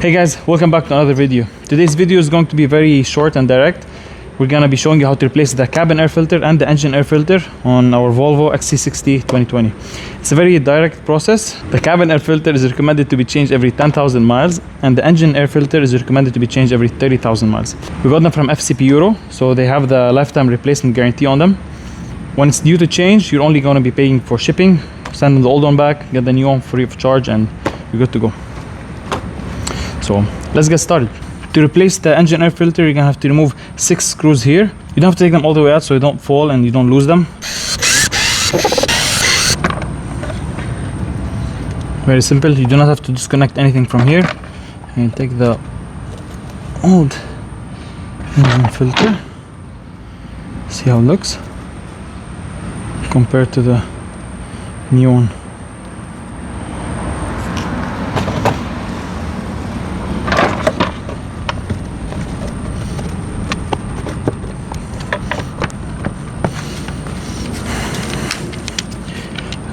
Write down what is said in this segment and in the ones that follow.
Hey guys, welcome back to another video. Today's video is going to be very short and direct. We're gonna be showing you how to replace the cabin air filter and the engine air filter on our Volvo XC60 2020. It's a very direct process. The cabin air filter is recommended to be changed every 10,000 miles and the engine air filter is recommended to be changed every 30,000 miles. We got them from FCP Euro, so they have the lifetime replacement guarantee on them. When it's due to change, you're only gonna be paying for shipping. Send them the old one back, get the new one free of charge, and you're good to go. So let's get started. To replace the engine air filter, you're gonna have to remove 6 screws here. You don't have to take them all the way out so you don't fall and you don't lose them. Very simple. You do not have to disconnect anything from here. And take the old engine filter. See how it looks compared to the new one.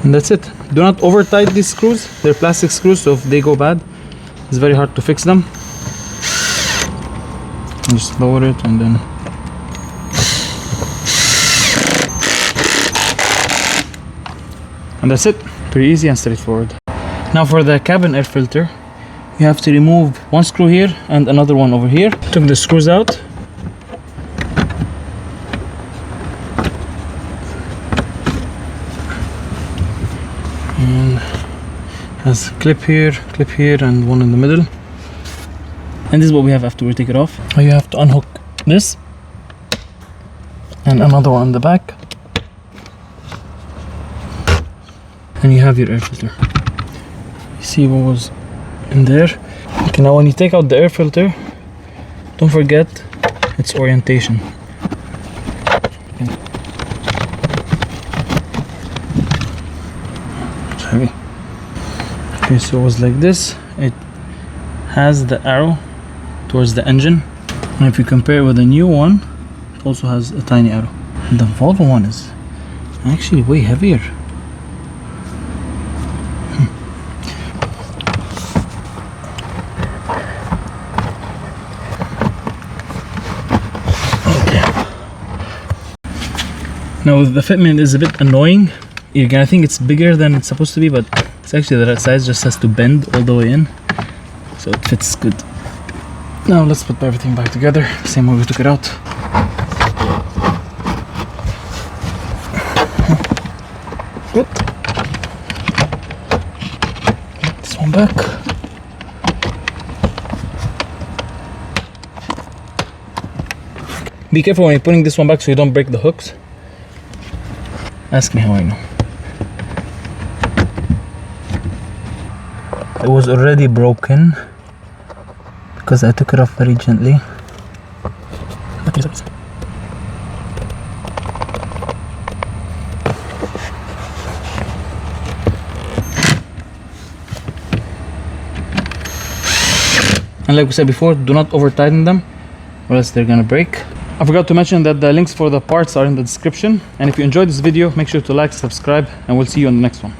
And that's it. Do not over tight these screws. They're plastic screws, so if they go bad, it's very hard to fix them. And just lower it and then and that's it. Pretty easy and straightforward. Now for the cabin air filter, you have to remove one screw here and another one over here. Took the screws out. And has clip here, and one in the middle. And this is what we have after we take it off. You have to unhook this and another one in the back. And you have your air filter. You see what was in there. Okay, now when you take out the air filter, don't forget its orientation. It's heavy. Okay, so it was like this. It has the arrow towards the engine. And if you compare it with the new one, it also has a tiny arrow. And the Volvo one is actually way heavier. Now the fitment is a bit annoying. You're gonna think it's bigger than it's supposed to be, but it's actually the right size, just has to bend all the way in. So it fits good. Now let's put everything back together, same way we took it out. Good. This one back. Be careful when you're putting this one back so you don't break the hooks. Ask me how I know. It was already broken because I took it off very gently. And like we said before, do not over tighten them or else they're gonna break. I forgot to mention that the links for the parts are in the description, and if you enjoyed this video, make sure to like, subscribe, and we'll see you on the next one.